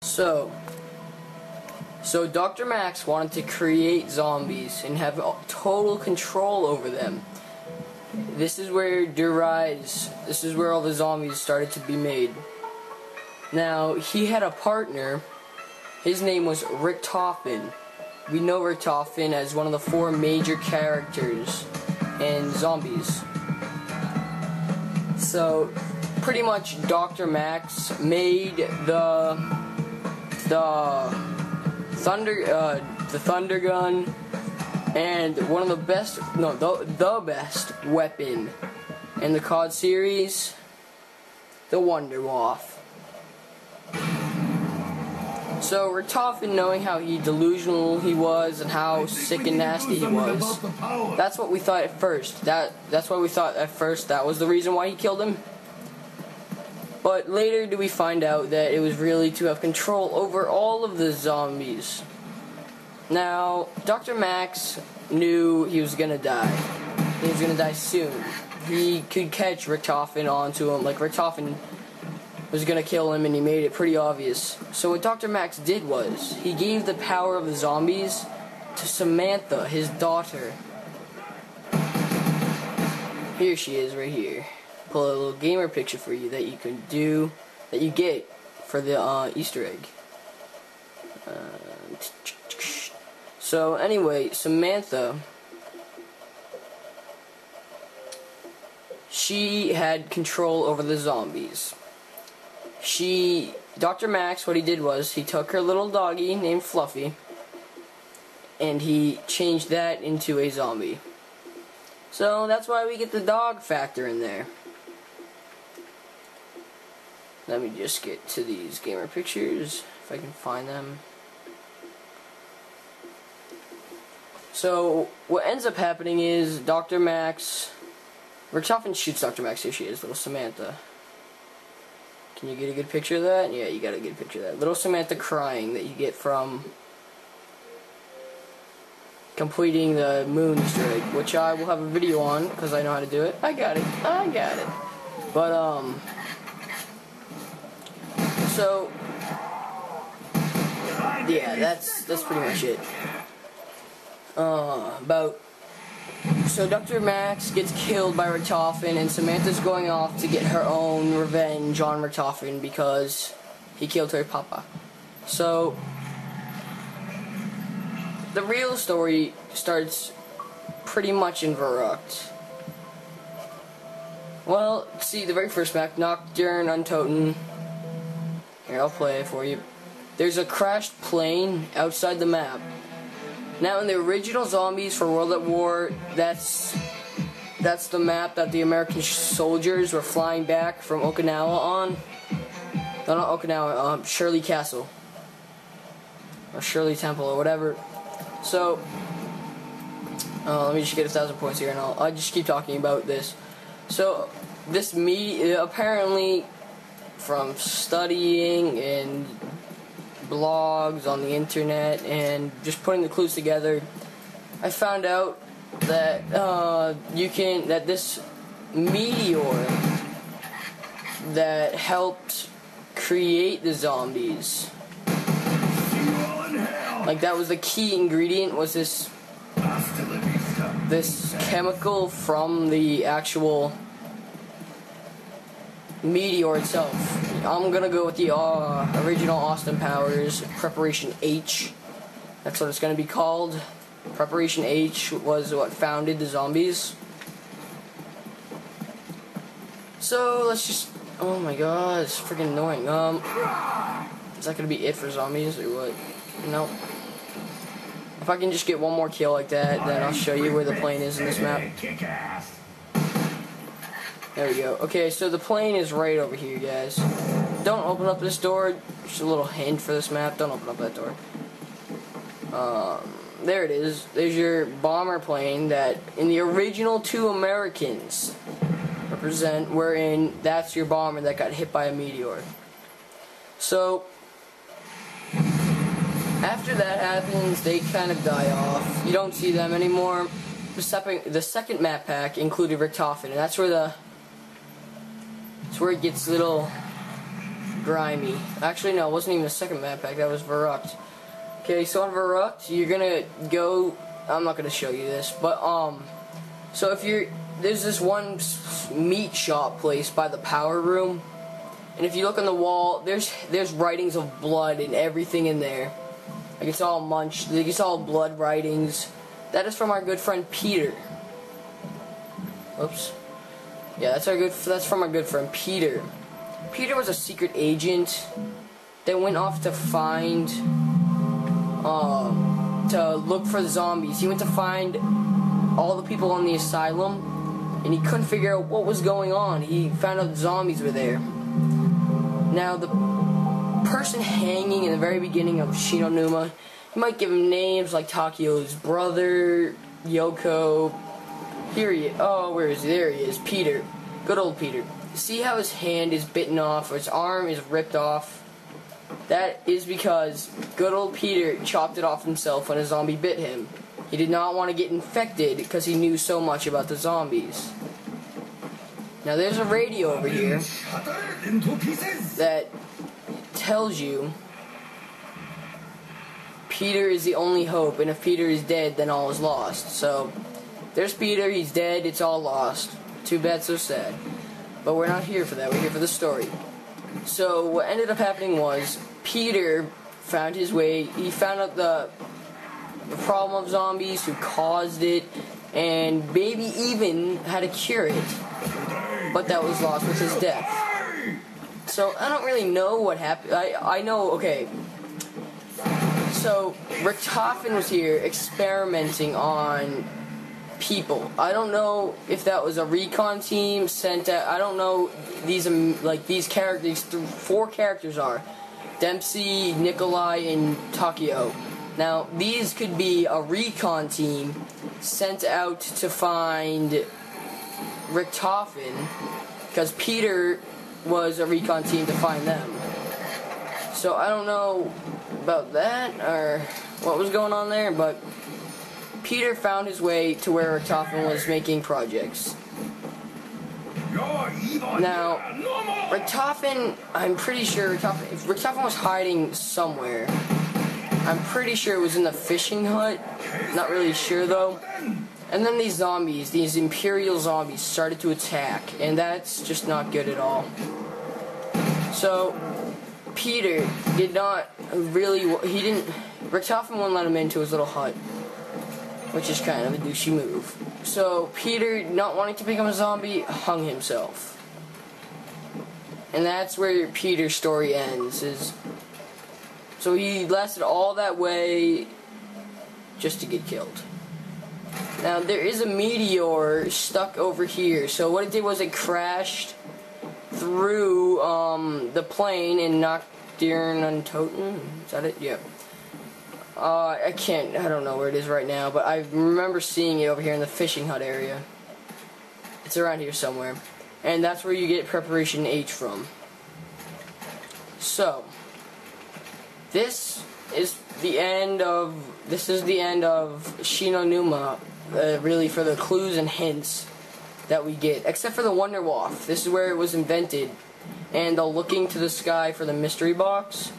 So Dr. Max wanted to create zombies and have total control over them. This is where this is where all the zombies started to be made. Now, he had a partner. His name was Richtofen. We know Richtofen as one of the 4 major characters in zombies. So, pretty much Dr. Max made the thunder gun and one of the best, the best weapon in the COD series, the Wonder Waff. So Richtofen, knowing how delusional he was and how sick and nasty he was, that's what we thought at first. That's why we thought at first that was the reason why he killed him. But later do we find out that it was really to have control over all of the zombies. Now, Dr. Max knew he was gonna die. He was gonna die soon. He could catch Richtofen onto him, like Richtofen was gonna kill him, and he made it pretty obvious. So what Dr. Max did was, he gave the power of the zombies to Samantha, his daughter. Here she is, right here. Pull a little gamer picture for you that you can do, that you get for the Easter egg. So anyway, Samantha, she had control over the zombies. Dr. Max, what he did was, he took her little doggy named Fluffy, and he changed that into a zombie. So that's why we get the dog factor in there. Let me just get to these gamer pictures, if I can find them. So, what ends up happening is Dr. Max, Richtofen shoots Dr. Max. Here she is, little Samantha. Can you get a good picture of that? Yeah, you got a good picture of that. Little Samantha crying that you get from completing the moon Easter egg, which I will have a video on, because I know how to do it. I got it. But, so, yeah, that's pretty much it. So Dr. Max gets killed by Richtofen, and Samantha's going off to get her own revenge on Richtofen because he killed her papa. So, the real story starts pretty much in Verrucht. Well, see, the very first map, Nocturne Untoten. Here, I'll play it for you. There's a crashed plane outside the map. Now, in the original Zombies for World at War, that's the map that the American soldiers were flying back from Okinawa on. No, not Okinawa, Shirley Castle. Or Shirley Temple, or whatever. So, let me just get 1,000 points here, and I'll just keep talking about this. So, this apparently, from studying and blogs on the internet and just putting the clues together, I found out that that this meteor that helped create the zombies, like that was the key ingredient, was this chemical from the actual meteor itself. I'm gonna go with the original Austin Powers Preparation H. That's what it's gonna be called. Preparation H was what founded the zombies. So let's just, oh my god, it's freaking annoying. Is that gonna be it for zombies or what? Nope. If I can just get one more kill like that, then I'll show you where the plane is in this map. There we go. Okay, so the plane is right over here, guys. Don't open up this door. Just a little hint for this map. Don't open up that door. There it is. There's your bomber plane that, in the original 2 Americans represent, wherein that's your bomber that got hit by a meteor. So, after that happens, they kind of die off. You don't see them anymore. The second map pack included Richtofen, and that's where it gets a little grimy. Actually, no, it wasn't even the second map pack. That was Verrucht. Okay, so on Verrucht, you're gonna go. I'm not gonna show you this, but so if there's this one meat shop place by the power room, and if you look on the wall, there's writings of blood and everything in there. Like it's all munched. Like it's all blood writings. That is from our good friend Peter. Oops. Yeah, that's from our good friend Peter. Peter was a secret agent that went off to find to look for the zombies. He went to find all the people on the asylum, and he couldn't figure out what was going on. He found out zombies were there. Now, the person hanging in the very beginning of Shinonuma, you might give him names like Takeo's brother, Yoko. Here he is. Oh, where is he? There he is. Peter. Good old Peter. See how his hand is bitten off, or his arm is ripped off? That is because good old Peter chopped it off himself when a zombie bit him. He did not want to get infected because he knew so much about the zombies. Now there's a radio over here that tells you Peter is the only hope, and if Peter is dead, then all is lost. So there's Peter, he's dead, it's all lost. Too bad, so sad. But we're not here for that, we're here for the story. So what ended up happening was Peter found his way, he found out the problem of zombies, who caused it, and maybe even how to cure it. But that was lost with his death. So I don't really know what happened. I know, okay. So Richtofen was here experimenting on people. I don't know if that was a recon team sent out. I don't know these characters. 4 characters are Dempsy, Nikolia, and Takeo. Now these could be a recon team sent out to find Richtofen, because Peter was a recon team to find them. So I don't know about that or what was going on there, but Peter found his way to where Richtofen was making projects. Now, Richtofen, I'm pretty sure Richtofen was hiding somewhere. I'm pretty sure it was in the fishing hut. Not really sure though. And then these zombies, these Imperial zombies, started to attack, and that's just not good at all. So Peter did not really. Richtofen wouldn't let him into his little hut, which is kind of a douchey move. So Peter, not wanting to become a zombie, hung himself. And that's where Peter's story ends. So he lasted all that way just to get killed. Now there is a meteor stuck over here. So what it did was it crashed through the plane and knocked Goldenrod. Is that it? Yeah. I don't know where it is right now, but I remember seeing it over here in the fishing hut area. It's around here somewhere. And that's where you get Preparation H from. So, this is the end of Shinonuma, really, for the clues and hints that we get. Except for the Wonder Waff. This is where it was invented. And the looking to the sky for the mystery box.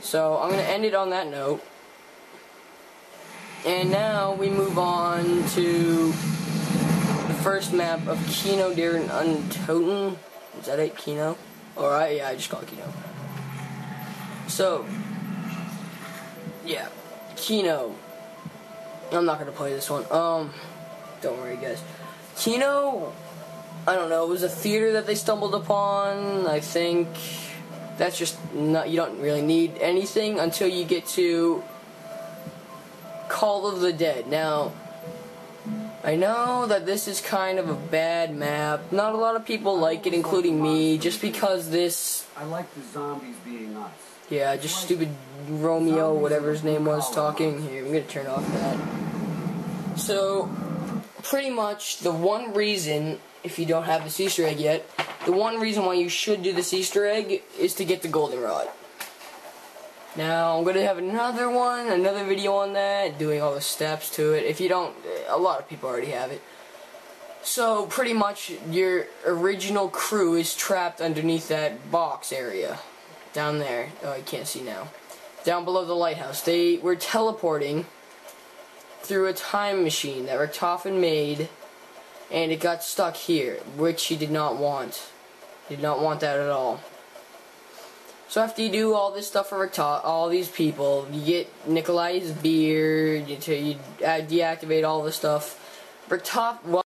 So I'm going to end it on that note. And now we move on to the first map of Kino der Untoten. Is that it? Kino? Alright, yeah, I just call it Kino. So, yeah, Kino. I'm not going to play this one. Don't worry, guys. Kino, I don't know, it was a theater that they stumbled upon, I think. That's just not, you don't really need anything until you get to Call of the Dead. Now, I know that this is kind of a bad map. Not a lot of people like it, including me, just because this... I like the zombies being us. Yeah, just stupid Romeo, whatever his name was, talking. Here, I'm gonna turn off that. So, pretty much the one reason, if you don't have this Easter egg yet, the one reason why you should do this Easter egg is to get the Goldenrod. Now, I'm going to have another video on that, doing all the steps to it. If you don't, a lot of people already have it. So pretty much your original crew is trapped underneath that box area. Down there. Oh, you can't see now. Down below the lighthouse. They were teleporting through a time machine that Richtofen made, and it got stuck here, which he did not want. He did not want that at all. So after you do all this stuff for all these people, you get Nikolia's beard, you deactivate all the stuff. Richtofen,